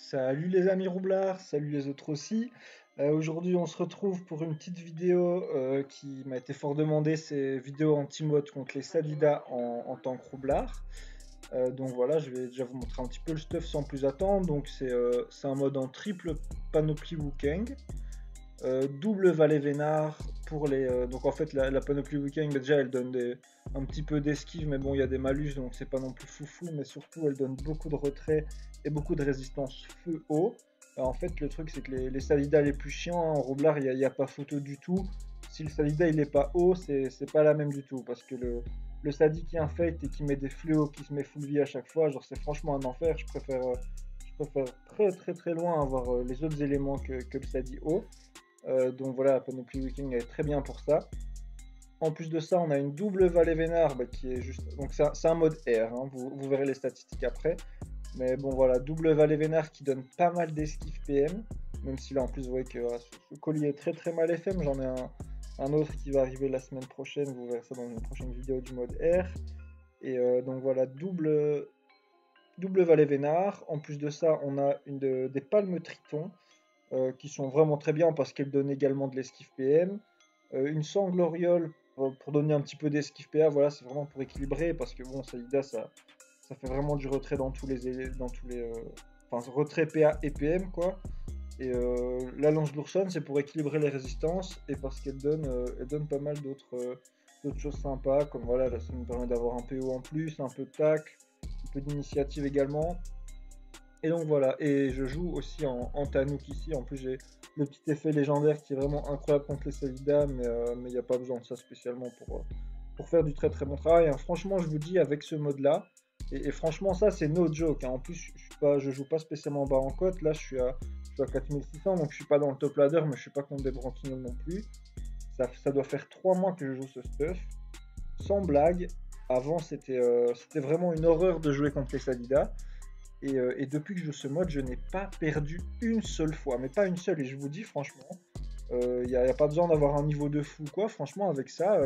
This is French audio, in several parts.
Salut les amis roublards, salut les autres aussi. Aujourd'hui on se retrouve pour une petite vidéo qui m'a été fort demandée, c'est vidéo anti-mode contre les Sadida en tant que roublard. Donc voilà, je vais déjà vous montrer un petit peu le stuff sans plus attendre. Donc c'est un mode en triple panoplie Wukong. Double Valet Vénard pour les. Donc en fait, la panoplie Weekend, déjà, elle donne un petit peu d'esquive, mais bon, il y a des malus, donc c'est pas non plus foufou, mais surtout, elle donne beaucoup de retrait et beaucoup de résistance feu-eau. En fait, le truc, c'est que les Salida les plus chiants, en roublard, il n'y a pas photo du tout. Si le Salida il est pas haut, c'est pas la même du tout, parce que le Sadi qui infecte et qui met des fléaux, qui se met full vie à chaque fois, genre c'est franchement un enfer. Je préfère très très très loin avoir les autres éléments que le Sadi haut. Donc voilà, la panoplie Viking est très bien pour ça. En plus de ça, on a une double Valet Vénard qui est juste. Donc c'est un mode R, hein, vous verrez les statistiques après. Mais bon voilà, double Valet Vénard qui donne pas mal d'esquive PM. Même si là en plus vous voyez que ce collier est très très mal FM. J'en ai un autre qui va arriver la semaine prochaine. Vous verrez ça dans une prochaine vidéo du mode R. Et donc voilà, double Valet Vénard. En plus de ça, on a des palmes Triton qui sont vraiment très bien parce qu'elles donnent également de l'esquive PM. Une sangle Oriole pour donner un petit peu d'esquive PA, voilà, c'est vraiment pour équilibrer parce que bon, Saïda, ça fait vraiment du retrait enfin, retrait PA et PM quoi. Et la lance de l'Ourson, c'est pour équilibrer les résistances et parce elle donne pas mal d'autres choses sympas, comme voilà, là, ça nous permet d'avoir un PO en plus, un peu de tacle, un peu d'initiative également. Et donc voilà, et je joue aussi en Tanouk ici. En plus, j'ai le petit effet légendaire qui est vraiment incroyable contre les Salida, mais il n'y a pas besoin de ça spécialement pour faire du très très bon travail, hein. Franchement, je vous dis, avec ce mode-là, et franchement, ça c'est no joke, hein. En plus, je joue pas spécialement bas en cote. Là, je suis à 4600, donc je suis pas dans le top ladder, mais je suis pas contre des branquignoles non plus. Ça doit faire 3 mois que je joue ce stuff. Sans blague, avant c'était vraiment une horreur de jouer contre les Salida. Et depuis que je joue ce mode, je n'ai pas perdu une seule fois, mais pas une seule. Et je vous dis franchement, il n'y a pas besoin d'avoir un niveau de fou quoi. Franchement, avec ça,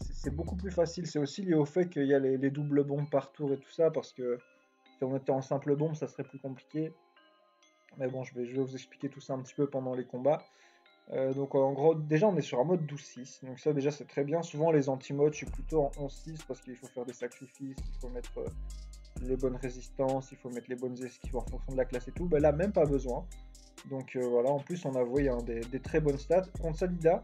c'est beaucoup plus facile. C'est aussi lié au fait qu'il y a les doubles bombes par tour et tout ça, parce que si on était en simple bombe, ça serait plus compliqué. Mais bon, je vais vous expliquer tout ça un petit peu pendant les combats. Donc en gros, déjà on est sur un mode 12-6, donc ça déjà c'est très bien. Souvent les anti-modes, je suis plutôt en 11-6 parce qu'il faut faire des sacrifices, il faut mettre les bonnes résistances, il faut mettre les bonnes esquives en fonction de la classe et tout. Ben là, même pas besoin. Donc voilà, en plus, on a vu des très bonnes stats. Contre Salida,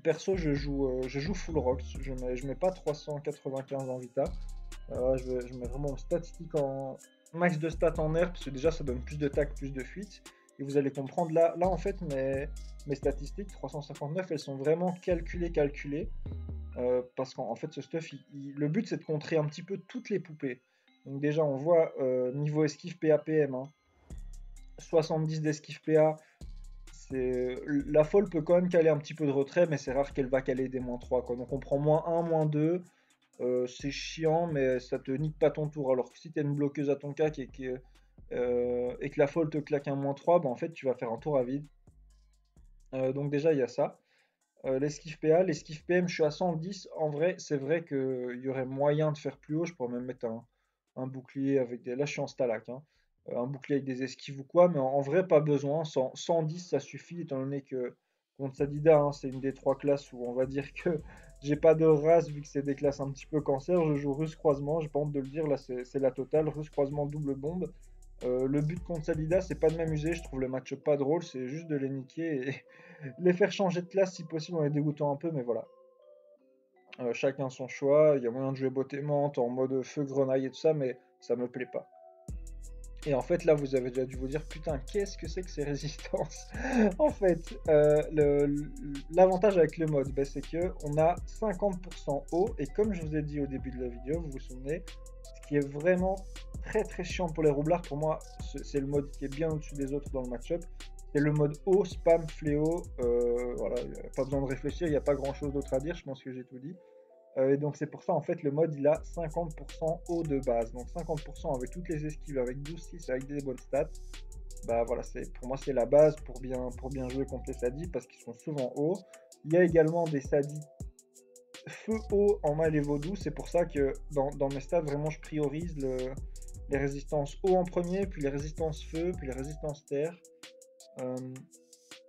perso, je joue full rocks. Je mets pas 395 en vita. Je mets vraiment une statistique en max de stats en air, parce que déjà, ça donne plus de tac, plus de fuite. Et vous allez comprendre, là en fait, mes statistiques, 359, elles sont vraiment calculées. Parce qu'en fait, ce stuff, le but, c'est de contrer un petit peu toutes les poupées. Donc déjà, on voit niveau esquive PAPM, hein, 70 d'esquive PA. La folle peut quand même caler un petit peu de retrait, mais c'est rare qu'elle va caler des -3 quoi. Donc on prend -1, -2. C'est chiant, mais ça te nique pas ton tour. Alors que si tu es une bloqueuse à ton cac et que la folle te claque un -3, bah, en fait, tu vas faire un tour à vide. Donc déjà, il y a ça. L'esquive PA, l'esquive PM, je suis à 110. En vrai, c'est vrai qu'il y aurait moyen de faire plus haut. Je pourrais même mettre un bouclier avec des. Là, je suis en stalag, hein. Un bouclier avec des esquives ou quoi, mais en vrai, pas besoin. 110, ça suffit, étant donné que contre Sadida, hein, c'est une des trois classes où on va dire que j'ai pas de race, vu que c'est des classes un petit peu cancer. Je joue russe croisement, j'ai pas honte de le dire, là, c'est la totale. Russe croisement, double bombe. Le but contre Salida, c'est pas de m'amuser, je trouve le match pas drôle, c'est juste de les niquer et les faire changer de classe si possible en les dégoûtant un peu, mais voilà. Chacun son choix, il y a moyen de jouer botte aimante en mode feu grenaille et tout ça, mais ça me plaît pas. Et en fait, là, vous avez déjà dû vous dire, putain, qu'est-ce que c'est que ces résistances? En fait, l'avantage avec le mode, ben, c'est que on a 50% haut, et comme je vous ai dit au début de la vidéo, vous vous souvenez, ce qui est vraiment très très chiant pour les roublards, pour moi, c'est le mode qui est bien au-dessus des autres dans le match-up. C'est le mode haut, spam, fléau. Voilà, pas besoin de réfléchir, il n'y a pas grand-chose d'autre à dire, je pense que j'ai tout dit. Et donc c'est pour ça en fait le mode il a 50% haut de base, donc 50% avec toutes les esquives, avec 12-6, avec des bonnes stats. Bah voilà, pour moi c'est la base pour bien jouer contre les sadis parce qu'ils sont souvent hauts. Il y a également des sadis feu haut en mal et vaudou, c'est pour ça que dans mes stats vraiment je priorise les résistances eau en premier, puis les résistances feu, puis les résistances terre. Euh,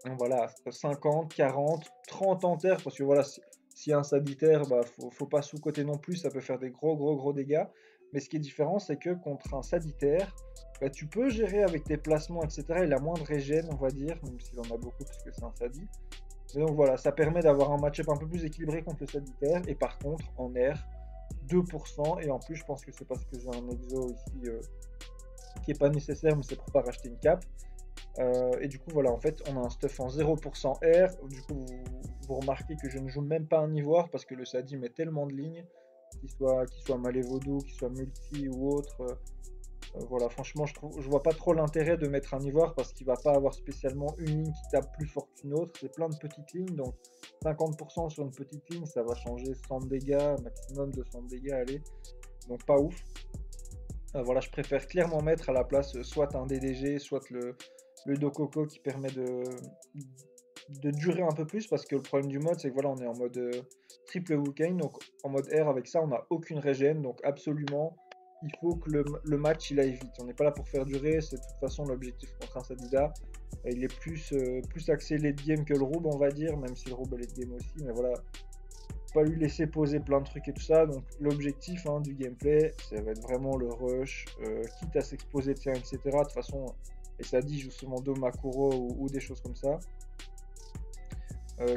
donc voilà, 50, 40, 30 en terre, parce que voilà, s'il y a un saditaire, bah, faut pas sous-coter non plus, ça peut faire des gros dégâts. Mais ce qui est différent, c'est que contre un saditaire, bah, tu peux gérer avec tes placements, etc. Il a moins de régène, on va dire, même s'il en a beaucoup, parce que c'est un sadi. Mais donc voilà, ça permet d'avoir un match-up un peu plus équilibré contre le saditaire. Et par contre, en air, 2%. Et en plus, je pense que c'est parce que j'ai un exo ici qui est pas nécessaire, mais c'est pour pas racheter une cape. Et du coup, voilà, en fait, on a un stuff en 0% air. Du coup, vous remarquez que je ne joue même pas un ivoire parce que le sadi met tellement de lignes, qu'il soit Malévodou, qu'il soit multi ou autre. Voilà, franchement, je vois pas trop l'intérêt de mettre un ivoire parce qu'il va pas avoir spécialement une ligne qui tape plus fort qu'une autre. C'est plein de petites lignes, donc 50% sur une petite ligne, ça va changer 100 de dégâts, maximum 200 de dégâts, allez. Donc pas ouf. Voilà, je préfère clairement mettre à la place soit un DDG, soit le Dokoko qui permet de durer un peu plus parce que le problème du mode c'est que voilà, on est en mode triple Wukane, donc en mode R avec ça on n'a aucune régène, donc absolument il faut que le match il aille vite. On n'est pas là pour faire durer, c'est de toute façon l'objectif contre un Sadida. Il est plus axé late game que le Roub, on va dire, même si le Roub est late game aussi, mais voilà, pas lui laisser poser plein de trucs et tout ça. Donc l'objectif du gameplay, ça va être vraiment le rush, quitte à s'exposer, etc. De toute façon, et ça dit justement Do Makuro ou des choses comme ça.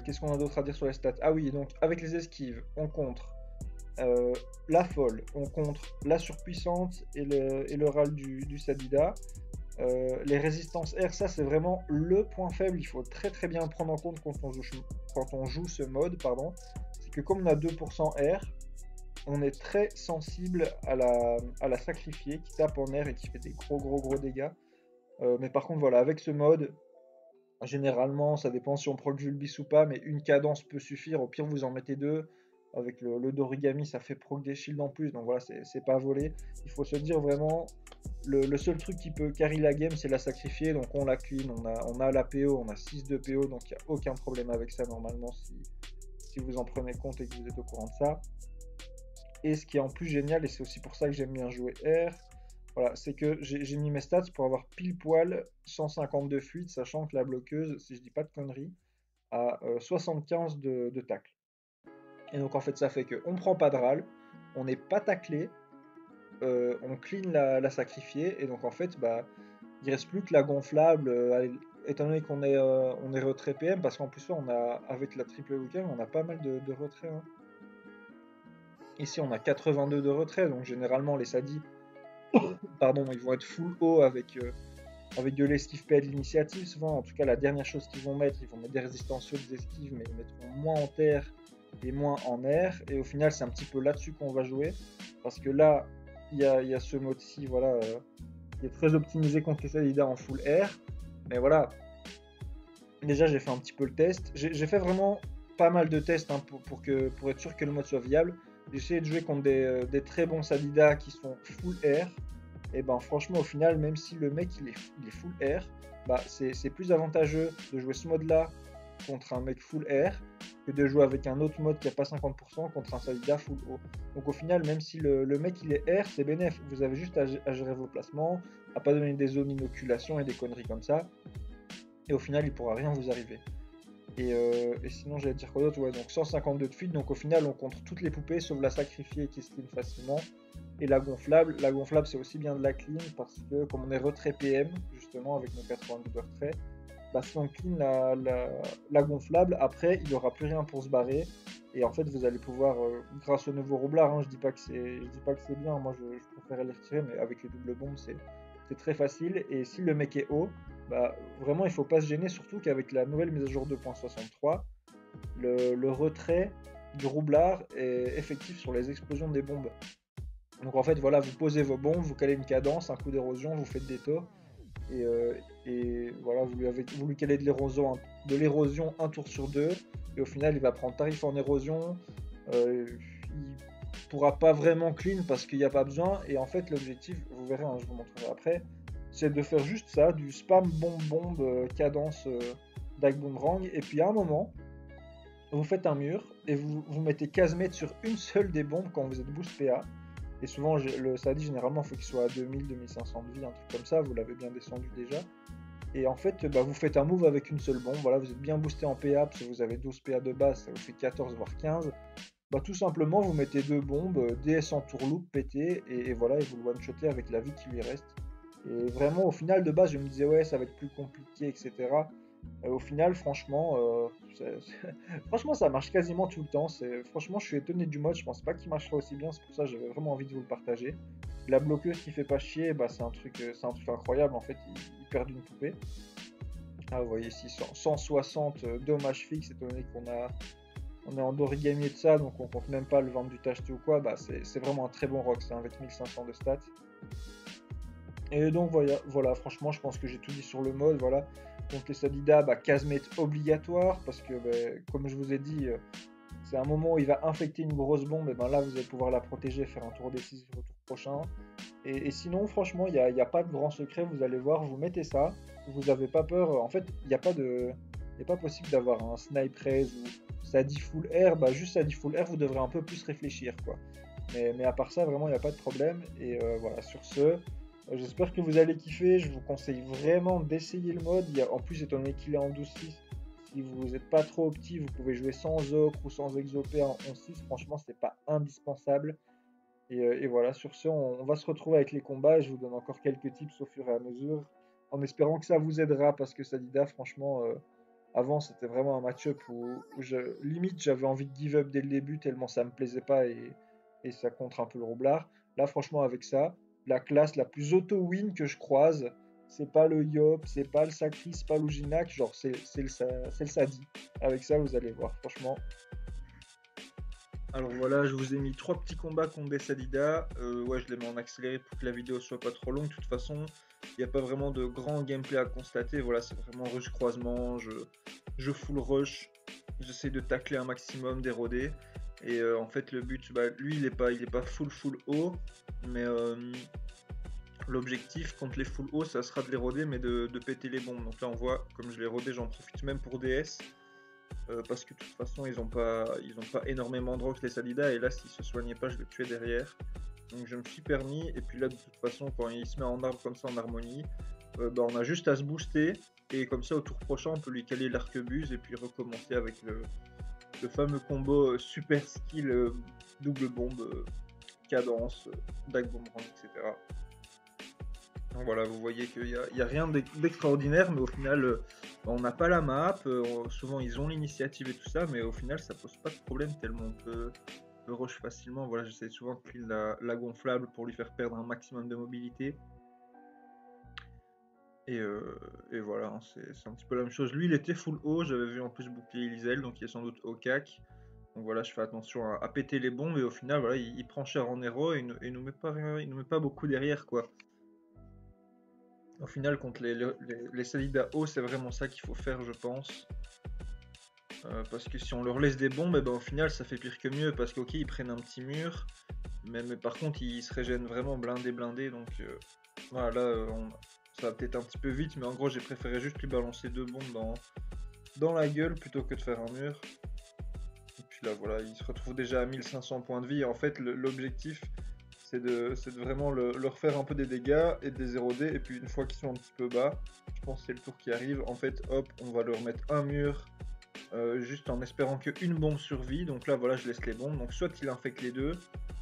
Qu'est-ce qu'on a d'autre à dire sur les stats? Ah oui, donc avec les esquives, on contre la folle, on contre la surpuissante et le râle du Sadida. Les résistances R, ça c'est vraiment le point faible, il faut très bien prendre en compte quand on joue ce mode, pardon. C'est que comme on a 2% R, on est très sensible à la sacrifier qui tape en R et qui fait des gros dégâts. Mais par contre voilà, avec ce mode, généralement ça dépend si on proc Vulbis ou pas, mais une cadence peut suffire, au pire vous en mettez deux. Avec le Dorigami ça fait proc des shields en plus, donc voilà, c'est pas volé. Il faut se dire vraiment, le seul truc qui peut carry la game c'est la sacrifier, donc on la clean, on a la PO, on a 6 de PO, donc il n'y a aucun problème avec ça normalement si vous en prenez compte et que vous êtes au courant de ça. Et ce qui est en plus génial, et c'est aussi pour ça que j'aime bien jouer R, voilà, c'est que j'ai mis mes stats pour avoir pile poil 150 de fuite, sachant que la bloqueuse, si je dis pas de conneries, a 75 de tacle. Et donc en fait ça fait qu'on prend pas de râle, on n'est pas taclé, on clean la sacrifiée, et donc en fait bah il reste plus que la gonflable, étant donné qu'on est retrait PM, parce qu'en plus on a avec la triple weekend on a pas mal de retraits. Hein. Ici on a 82 de retrait, donc généralement les sadis pardon, ils vont être full haut avec de l'esquive PA de l'initiative souvent. En tout cas la dernière chose qu'ils vont mettre, ils vont mettre des résistances aux esquives, mais ils mettront moins en terre et moins en air, et au final c'est un petit peu là-dessus qu'on va jouer, parce que là il y a ce mode-ci, voilà, qui est très optimisé contre les Sadida en full air, mais voilà, déjà j'ai fait un petit peu le test, j'ai fait vraiment pas mal de tests pour être sûr que le mode soit viable. J'ai essayé de jouer contre des très bons Sadida qui sont full air, et ben franchement au final, même si le mec il est full air, bah c'est plus avantageux de jouer ce mode là contre un mec full air que de jouer avec un autre mode qui n'a pas 50% contre un Sadida full haut. Donc au final, même si le mec il est air, c'est bénéf. Vous avez juste à gérer vos placements, à pas donner des zones d'innoculation et des conneries comme ça. Et au final, il pourra rien vous arriver. Et sinon, j'allais dire quoi d'autre? Ouais, donc 152 de fuite. Donc au final, on contre toutes les poupées sauf la sacrifiée qui se clean facilement. Et la gonflable c'est aussi bien de la clean parce que comme on est retrait PM, justement, avec nos 82 de retrait, bah, si on clean la gonflable, après il n'y aura plus rien pour se barrer. Et en fait, vous allez pouvoir, grâce au nouveau roublard, hein, je dis pas que c'est bien, moi je préférais les retirer, mais avec les doubles bombes, c'est très facile. Et si le mec est haut, bah, vraiment il faut pas se gêner, surtout qu'avec la nouvelle mise à jour 2.63, le retrait du roublard est effectif sur les explosions des bombes. Donc en fait, voilà, vous posez vos bombes, vous calez une cadence, un coup d'érosion, vous faites des tours. Et voilà, vous lui calez de l'érosion un tour sur deux, et au final il va prendre tarif en érosion, il pourra pas vraiment clean parce qu'il n'y a pas besoin, et en fait l'objectif, vous verrez, hein, je vous montrerai après, c'est de faire juste ça, du spam bombe cadence Dag Boomerang, et puis à un moment, vous faites un mur, et vous mettez casemate sur une seule des bombes quand vous êtes boost PA, Et souvent, le Sadi, généralement, il faut qu'il soit à 2000-2500 de vie, un truc comme ça, vous l'avez bien descendu déjà. Et en fait, bah, vous faites un move avec une seule bombe, voilà, vous êtes bien boosté en PA, parce que vous avez 12 PA de base, ça vous fait 14 voire 15. Bah, tout simplement, vous mettez deux bombes, DS en tourloupe, pété, et voilà, et vous le one-shotez avec la vie qui lui reste. Et vraiment, au final, de base, je me disais, ouais, ça va être plus compliqué, etc. Au final, franchement, franchement, ça marche quasiment tout le temps. Franchement, je suis étonné du mode. Je pense pas qu'il marchera aussi bien. C'est pour ça que j'avais vraiment envie de vous le partager. La bloqueuse qui fait pas chier, bah, c'est un truc incroyable. En fait, il perd une poupée. Ah, vous voyez ici, 160 dommages fixes, étant donné on est en origami de ça, donc on compte même pas le vendre du tacheté ou quoi. Bah, c'est vraiment un très bon rock, c'est avec 1500 de stats. Et donc voilà, franchement, je pense que j'ai tout dit sur le mode. Voilà. Donc les Sadida, bah, Kazmet obligatoire, parce que bah, comme je vous ai dit, c'est un moment où il va infecter une grosse bombe, et ben là vous allez pouvoir la protéger, faire un tour décisif au tour prochain. Et sinon, franchement, il n'y a pas de grand secret, vous allez voir, vous mettez ça, vous n'avez pas peur. En fait, il n'est pas possible d'avoir un snipe raise ou ça dit full air, bah juste ça dit full air, vous devrez un peu plus réfléchir, quoi. Mais à part ça, vraiment, il n'y a pas de problème. Et voilà, sur ce, j'espère que vous allez kiffer. Je vous conseille vraiment d'essayer le mode. En plus, étant donné qu'il est en 12-6, si vous n'êtes pas trop petit, vous pouvez jouer sans Ocre ou sans Exopé en 11-6. Franchement, c'est pas indispensable. Et voilà, sur ce, on va se retrouver avec les combats. Et je vous donne encore quelques tips au fur et à mesure, en espérant que ça vous aidera, parce que Sadida, franchement, avant, c'était vraiment un match-up où limite, j'avais envie de give up dès le début, tellement ça me plaisait pas et ça contre un peu le roublard. Là, franchement, avec ça, la classe la plus auto-win que je croise, c'est pas le Yop, c'est pas le Sacri, c'est pas l'Ujinac, genre c'est le Sadi. Avec ça, vous allez voir, franchement. Alors voilà, je vous ai mis 3 petits combats contre des Sadida. Ouais, je les mets en accéléré pour que la vidéo soit pas trop longue. De toute façon, il n'y a pas vraiment de grand gameplay à constater. Voilà, c'est vraiment rush croisement, je full rush, j'essaie de tacler un maximum, d'éroder. Et en fait, le but, bah, lui, il est pas full haut, mais l'objectif contre les full haut, ça sera de l'éroder, mais de péter les bombes. Donc là, on voit, comme je l'ai rodé, j'en profite même pour DS. Parce que de toute façon ils ont pas énormément de rock les Sadida, et là s'il se soignait pas je le tuais derrière, donc je me suis permis. Et puis là de toute façon quand il se met en arbre comme ça en harmonie, bah, on a juste à se booster, et comme ça au tour prochain on peut lui caler l'arquebuse et puis recommencer avec le fameux combo super skill double bombe, cadence, dague boomerang, etc. Donc voilà, vous voyez qu'il n'y a rien d'extraordinaire, mais au final, on n'a pas la map. Souvent, ils ont l'initiative et tout ça, mais au final, ça pose pas de problème tellement on peut rush facilement. Voilà, j'essaie souvent de clean la gonflable pour lui faire perdre un maximum de mobilité. Et voilà, hein, c'est un petit peu la même chose. Lui, il était full haut, j'avais vu en plus bouclier Elisel, donc il est sans doute au cac. Donc voilà, je fais attention à péter les bombes, et au final, voilà, il prend cher en héros et il nous met pas rien, il nous met pas beaucoup derrière, quoi. Au final, contre les Sadida haut, c'est vraiment ça qu'il faut faire, je pense. Parce que si on leur laisse des bombes, ben, au final, ça fait pire que mieux. Parce qu'ok, ils prennent un petit mur, mais par contre, ils se régènent vraiment blindés. Donc voilà, là, ça va peut-être un petit peu vite, mais en gros, j'ai préféré juste lui balancer 2 bombes dans la gueule plutôt que de faire un mur. Et puis là, voilà, il se retrouve déjà à 1500 points de vie. Et en fait, l'objectif, c'est de vraiment leur faire un peu des dégâts et de les éroder. Et puis une fois qu'ils sont un petit peu bas, je pense que c'est le tour qui arrive. En fait, hop, on va leur mettre un mur, juste en espérant qu'une bombe survit. Donc là, voilà, je laisse les bombes. Donc soit il infecte les deux,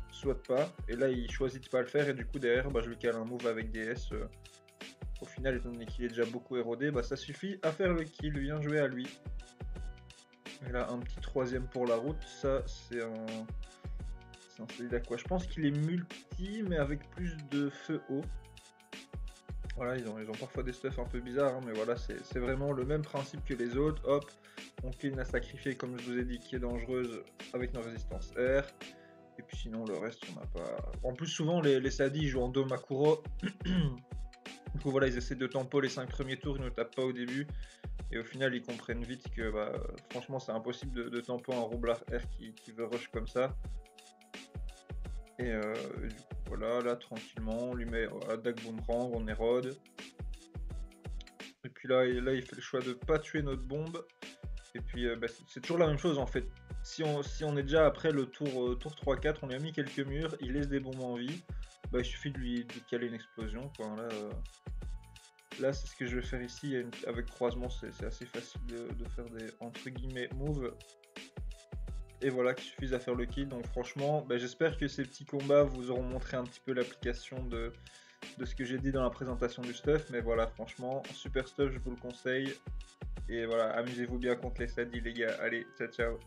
soit pas. Et là, il choisit de pas le faire. Et du coup, derrière, bah, je lui cale un move avec DS. Au final, étant donné qu'il est déjà beaucoup érodé, bah, ça suffit à faire le kill. Bien joué à lui. Et là, un petit 3ème pour la route. Ça, c'est un solide à quoi. Je pense qu'il est multi, mais avec plus de feu haut. Voilà, ils ont parfois des stuffs un peu bizarres, hein, mais voilà, c'est vraiment le même principe que les autres. Hop, on clean à sacrifier, comme je vous ai dit, qui est dangereuse avec nos résistances R. Et puis sinon, le reste, on n'a pas. En plus, souvent, les Sadis jouent en Domakuro. Du coup, voilà, ils essaient de tempo les 5 premiers tours, ils ne tapent pas au début. Et au final, ils comprennent vite que, bah, franchement, c'est impossible de tempo un roublard R qui veut rush comme ça. Et du coup, voilà, là tranquillement, on lui met à dague boomerang, on érode. Et puis là, il fait le choix de pas tuer notre bombe. Et puis bah, c'est toujours la même chose en fait. si on est déjà après le tour 3-4, on lui a mis quelques murs, il laisse des bombes en vie, bah, il suffit de caler une explosion, quoi. Là, c'est ce que je vais faire ici. Avec croisement, c'est assez facile de faire des entre guillemets moves. Et voilà, qu'il suffise à faire le kill. Donc franchement, bah, j'espère que ces petits combats vous auront montré un petit peu l'application de ce que j'ai dit dans la présentation du stuff. Mais voilà, franchement, super stuff, je vous le conseille. Et voilà, amusez-vous bien contre les sadis, les gars. Allez, ciao ciao.